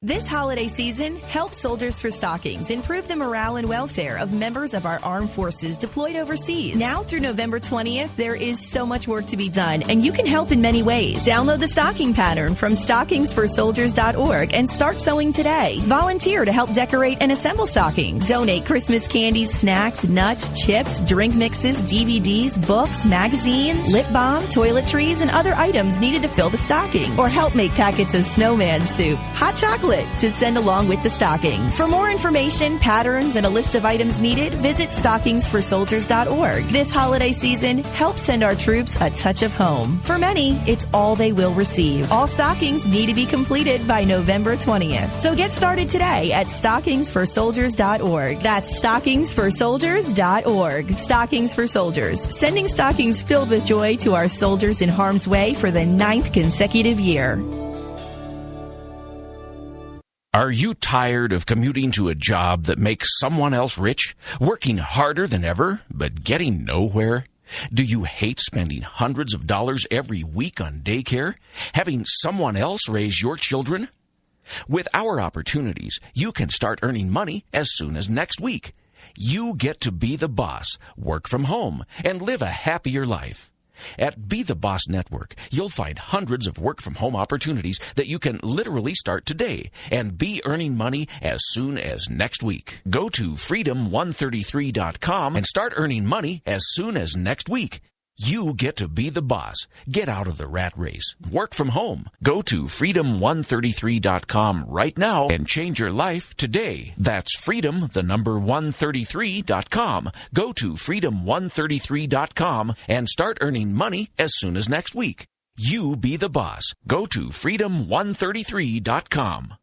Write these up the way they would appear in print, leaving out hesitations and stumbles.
This holiday season, help Soldiers for Stockings improve the morale and welfare of members of our armed forces deployed overseas. Now through November 20th, there is so much work to be done, and you can help in many ways. Download the stocking pattern from stockingsforsoldiers.org and start sewing today. Volunteer to help decorate and assemble stockings. Donate Christmas candies, snacks, nuts, chips, drink mixes, DVDs, books, magazines, lip balm, toiletries, and other items needed to fill the stockings. Or help make packets of snowman soup, hot chocolate, to send along with the stockings. For more information, patterns, and a list of items needed, visit stockingsforsoldiers.org. This holiday season, help send our troops a touch of home. For many, it's all they will receive. All stockings need to be completed by November 20th. So get started today at stockingsforsoldiers.org. That's stockingsforsoldiers.org. Stockings for Soldiers, sending stockings filled with joy to our soldiers in harm's way for the 9th consecutive year. Are you tired of commuting to a job that makes someone else rich, working harder than ever, but getting nowhere? Do you hate spending hundreds of dollars every week on daycare, having someone else raise your children? With our opportunities, you can start earning money as soon as next week. You get to be the boss, work from home, and live a happier life. At Be the Boss Network, you'll find hundreds of work-from-home opportunities that you can literally start today and be earning money as soon as next week. Go to freedom133.com and start earning money as soon as next week. You get to be the boss. Get out of the rat race. Work from home. Go to freedom133.com right now and change your life today. That's freedom133.com. Go to freedom133.com and start earning money as soon as next week. You be the boss. Go to freedom133.com.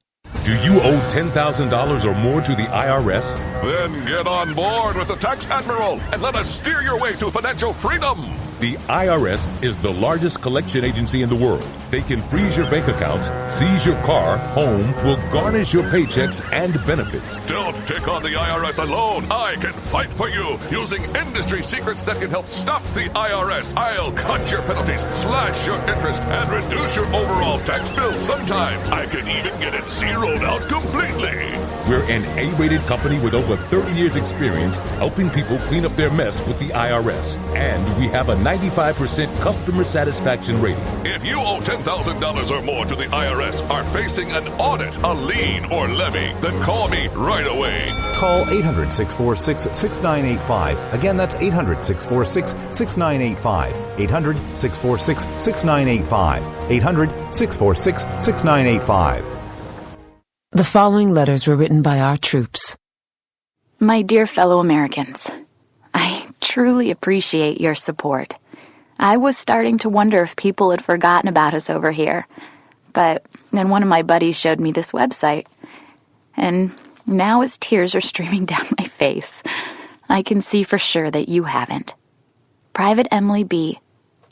Do you owe $10,000 or more to the IRS? Then get on board with the Tax Admiral and let us steer your way to financial freedom. The IRS is the largest collection agency in the world. They can freeze your bank accounts, seize your car, home, will garnish your paychecks and benefits. Don't take on the IRS alone. I can fight for you using industry secrets that can help stop the IRS. I'll cut your penalties, slash your interest, and reduce your overall tax bill. Sometimes I can even get it zeroed out completely. We're an A-rated company with over 30 years experience helping people clean up their mess with the IRS. And we have a 95% customer satisfaction rating. If you owe $10,000 or more to the IRS, are facing an audit, a lien, or levy, then call me right away. Call 800-646-6985. Again, that's 800-646-6985. 800-646-6985. 800-646-6985. The following letters were written by our troops. My dear fellow Americans, I truly appreciate your support. I was starting to wonder if people had forgotten about us over here, but then one of my buddies showed me this website, and now as tears are streaming down my face, I can see for sure that you haven't. Private Emily B.,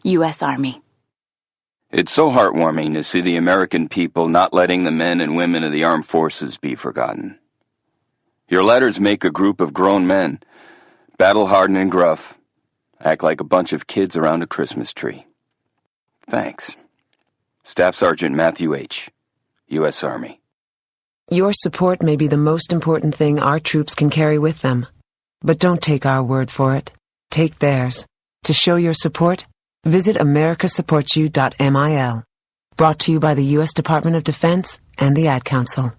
U.S. Army. It's so heartwarming to see the American people not letting the men and women of the armed forces be forgotten. Your letters make a group of grown men, battle-hardened and gruff, act like a bunch of kids around a Christmas tree. Thanks. Staff Sergeant Matthew H., U.S. Army. Your support may be the most important thing our troops can carry with them. But don't take our word for it. Take theirs. To show your support, visit americasupportsyou.mil. Brought to you by the U.S. Department of Defense and the Ad Council.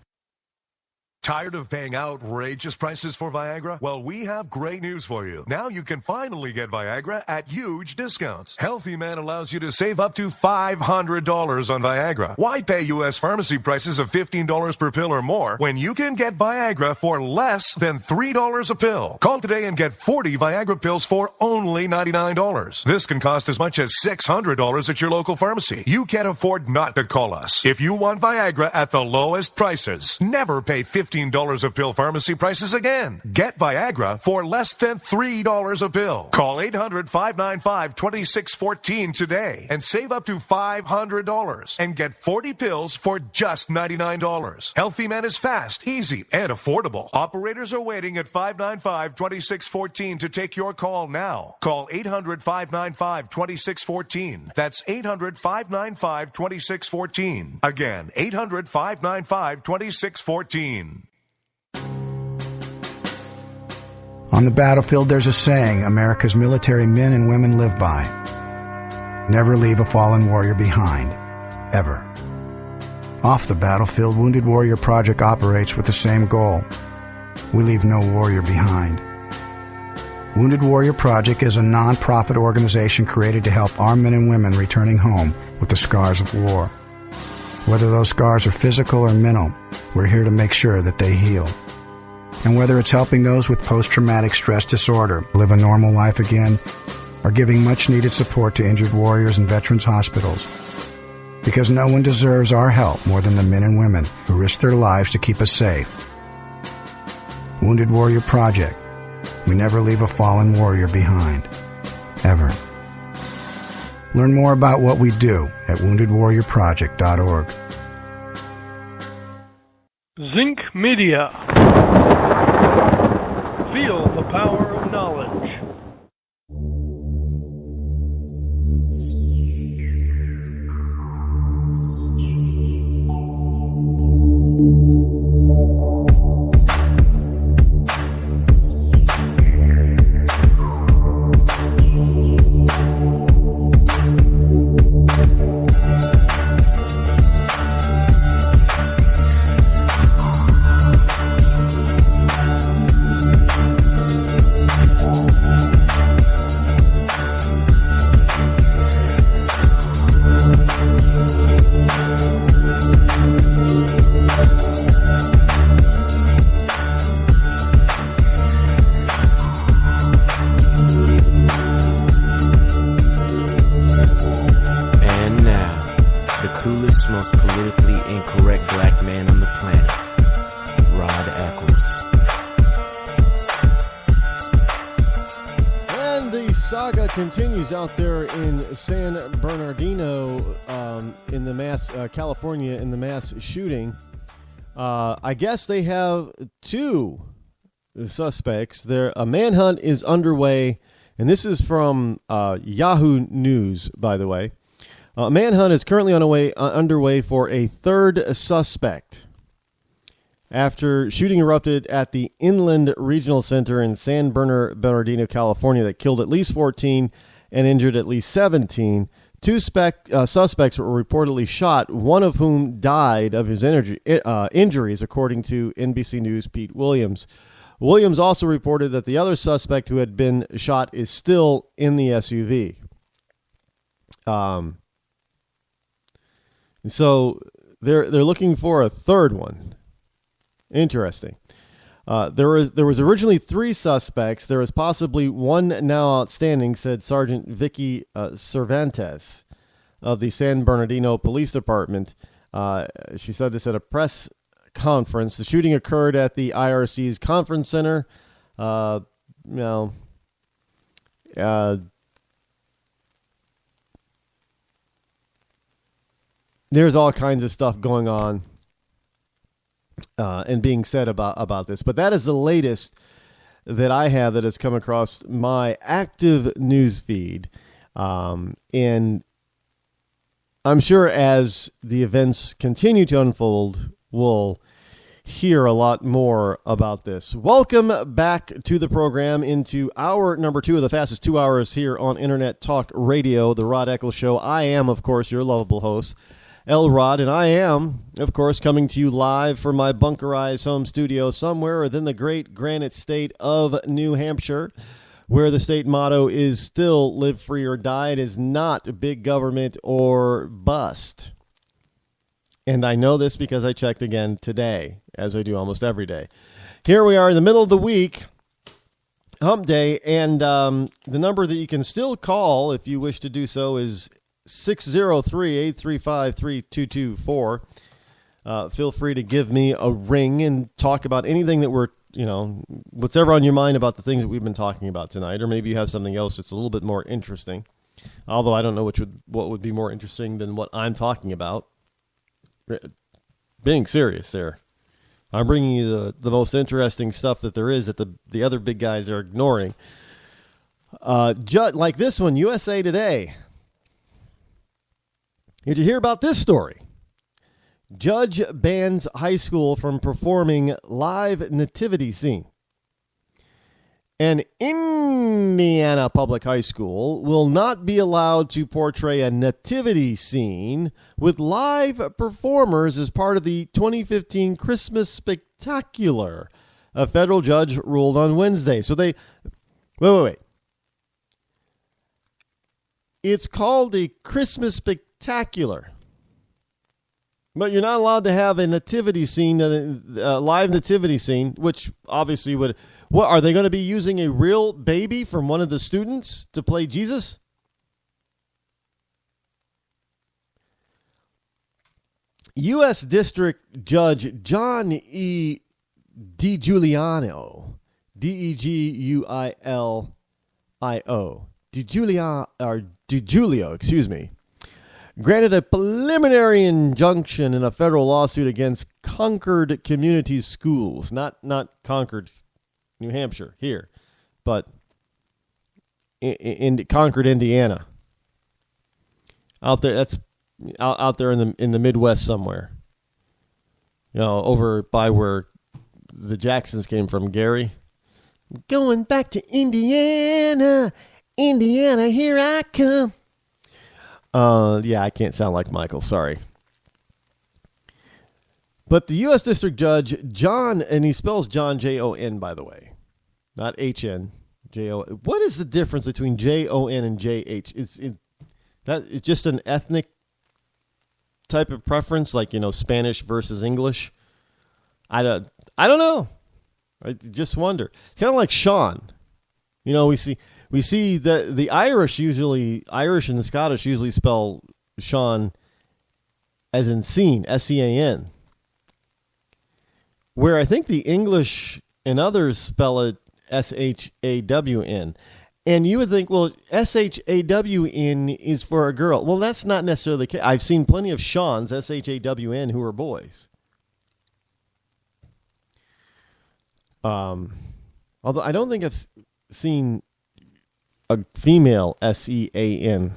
Tired of paying outrageous prices for Viagra? Well, we have great news for you. Now you can finally get Viagra at huge discounts. Healthy Man allows you to save up to $500 on Viagra. Why pay U.S. pharmacy prices of $15 per pill or more when you can get Viagra for less than $3 a pill? Call today and get 40 Viagra pills for only $99. This can cost as much as $600 at your local pharmacy. You can't afford not to call us. If you want Viagra at the lowest prices, never pay $15 $15 a pill pharmacy prices again. Get Viagra for less than $3 a pill. Call 800-595-2614 today and save up to $500 and get 40 pills for just $99. Healthy Man is fast, easy, and affordable. Operators are waiting at 595-2614 to take your call now. Call 800-595-2614. That's 800-595-2614. Again, 800-595-2614. On the battlefield, there's a saying America's military men and women live by. Never leave a fallen warrior behind. Ever. Off the battlefield, Wounded Warrior Project operates with the same goal. We leave no warrior behind. Wounded Warrior Project is a non-profit organization created to help our men and women returning home with the scars of war. Whether those scars are physical or mental, we're here to make sure that they heal. And whether it's helping those with post-traumatic stress disorder live a normal life again, or giving much-needed support to injured warriors in veterans' hospitals. Because no one deserves our help more than the men and women who risk their lives to keep us safe. Wounded Warrior Project. We never leave a fallen warrior behind. Ever. Learn more about what we do at woundedwarriorproject.org. Zinc Media. Feel the power of knowledge. Continues out there in San Bernardino, in the mass California, in the mass shooting. I guess they have two suspects. A manhunt is underway, and this is from Yahoo News, by the way. A manhunt is currently underway for a third suspect after shooting erupted at the Inland Regional Center in San Bernardino, California, that killed at least 14 and injured at least 17. Two suspects were reportedly shot, one of whom died of his injuries, according to NBC News' Pete Williams. Williams also reported that the other suspect who had been shot is still in the SUV. So they're looking for a third one. Interesting. There was originally three suspects. There is possibly one now outstanding, said Sergeant Vicky Cervantes of the San Bernardino Police Department. She said this at a press conference. The shooting occurred at the IRC's conference center. There's all kinds of stuff going on and being said about this. But that is the latest that I have that has come across my active news feed. And I'm sure as the events continue to unfold, we'll hear a lot more about this. Welcome back to the program, into hour number 2 of the fastest 2 hours here on Internet Talk Radio, the Rod Eccles Show. I am, of course, your lovable host, L. Rod, and I am, of course, coming to you live from my bunkerized home studio somewhere within the great granite state of New Hampshire, where the state motto is still live free or die. It is not big government or bust. And I know this because I checked again today, as I do almost every day. Here we are in the middle of the week, hump day, and the number that you can still call if you wish to do so is 603-835-3224. feel free to give me a ring and talk about anything that we're, what's ever on your mind about the things that we've been talking about tonight, or maybe you have something else that's a little bit more interesting. Although I don't know what would be more interesting than what I'm talking about. Being serious there. I'm bringing you the most interesting stuff that there is that the other big guys are ignoring. Like this one, USA Today. Did you hear about this story? Judge bans high school from performing live nativity scene. An Indiana public high school will not be allowed to portray a nativity scene with live performers as part of the 2015 Christmas Spectacular, a federal judge ruled on Wednesday. So they... Wait. It's called the Christmas Spectacular. But you're not allowed to have a nativity scene, a live nativity scene, which obviously would... What, are they going to be using a real baby from one of the students to play Jesus? U.S. District Judge John E. DiGiulio, DeGuilio, DiGiulio, granted a preliminary injunction in a federal lawsuit against Concord Community Schools, not Concord, New Hampshire, here, but in Concord, Indiana. Out there, that's out there in the Midwest somewhere. Over by where the Jacksons came from, Gary. Going back to Indiana, here I come. Yeah, I can't sound like Michael, sorry. But the U.S. District Judge John, and he spells John Jon, by the way, not H-N, J-O. What is the difference between J-O-N and J-H? It's just an ethnic type of preference, like, Spanish versus English. I don't know. I just wonder. Kind of like Sean. We see that the Irish and the Scottish usually spell Sean as in scene, S-E-A-N. Where I think the English and others spell it S-H-A-W-N. And you would think, well, S-H-A-W-N is for a girl. Well, that's not necessarily the case. I've seen plenty of Seans, S-H-A-W-N, who are boys. Although I don't think I've seen a female S-E-A-N.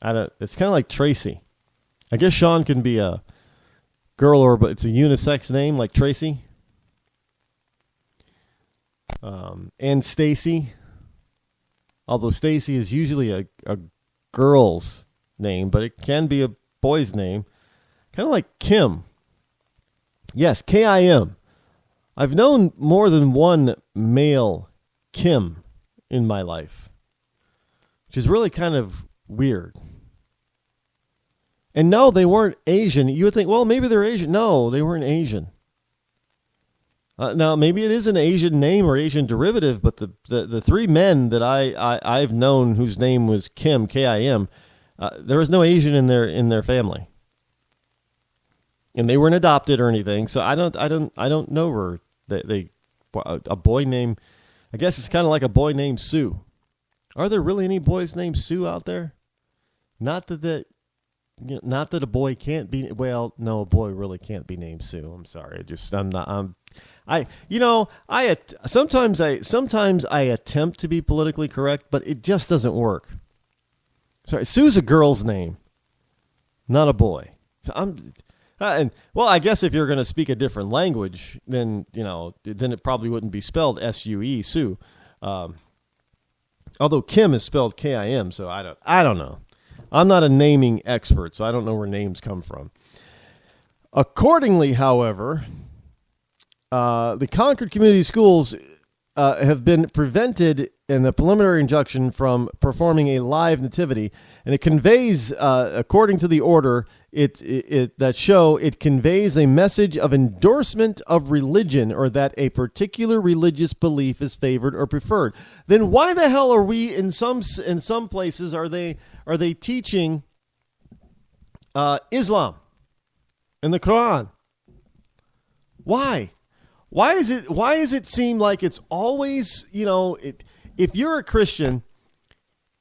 It's kind of like Tracy. I guess Sean can be a girl, but it's a unisex name like Tracy. And Stacy. Although Stacy is usually a girl's name, but it can be a boy's name. Kind of like Kim. Yes, K-I-M. I've known more than one male Kim in my life, which is really kind of weird. And no, they weren't Asian. You would think, well, maybe they're Asian. No, they weren't Asian. Now, maybe it is an Asian name or Asian derivative, but the three men that I've known whose name was Kim, K-I-M, there was no Asian in their family, and they weren't adopted or anything. So I don't know her. A boy named, I guess it's kind of like a boy named Sue. Are there really any boys named Sue out there? Not that a boy can't be. Well, no, a boy really can't be named Sue. I'm sorry. Sometimes I attempt to be politically correct, but it just doesn't work. Sorry, Sue's a girl's name, not a boy. So I guess if you're going to speak a different language, then it probably wouldn't be spelled S-U-E, Sue. Although Kim is spelled K-I-M, so I don't know. I'm not a naming expert, so I don't know where names come from. Accordingly, however, the Concord Community Schools have been prevented in the preliminary injunction from performing a live nativity, and it conveys, according to the order, it conveys a message of endorsement of religion, or that a particular religious belief is favored or preferred. Then why the hell are we in some places are they teaching Islam? in the Quran. Why? Why is it seem like it's always, if you're a Christian,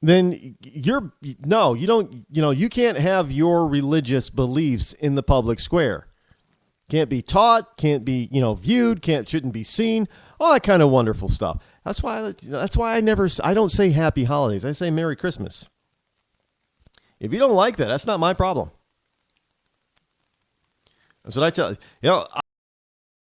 then you can't have your religious beliefs in the public square. Can't be taught, can't be, viewed, shouldn't be seen, all that kind of wonderful stuff. That's why I don't say happy holidays. I say Merry Christmas. If you don't like that, that's not my problem. That's what I tell you.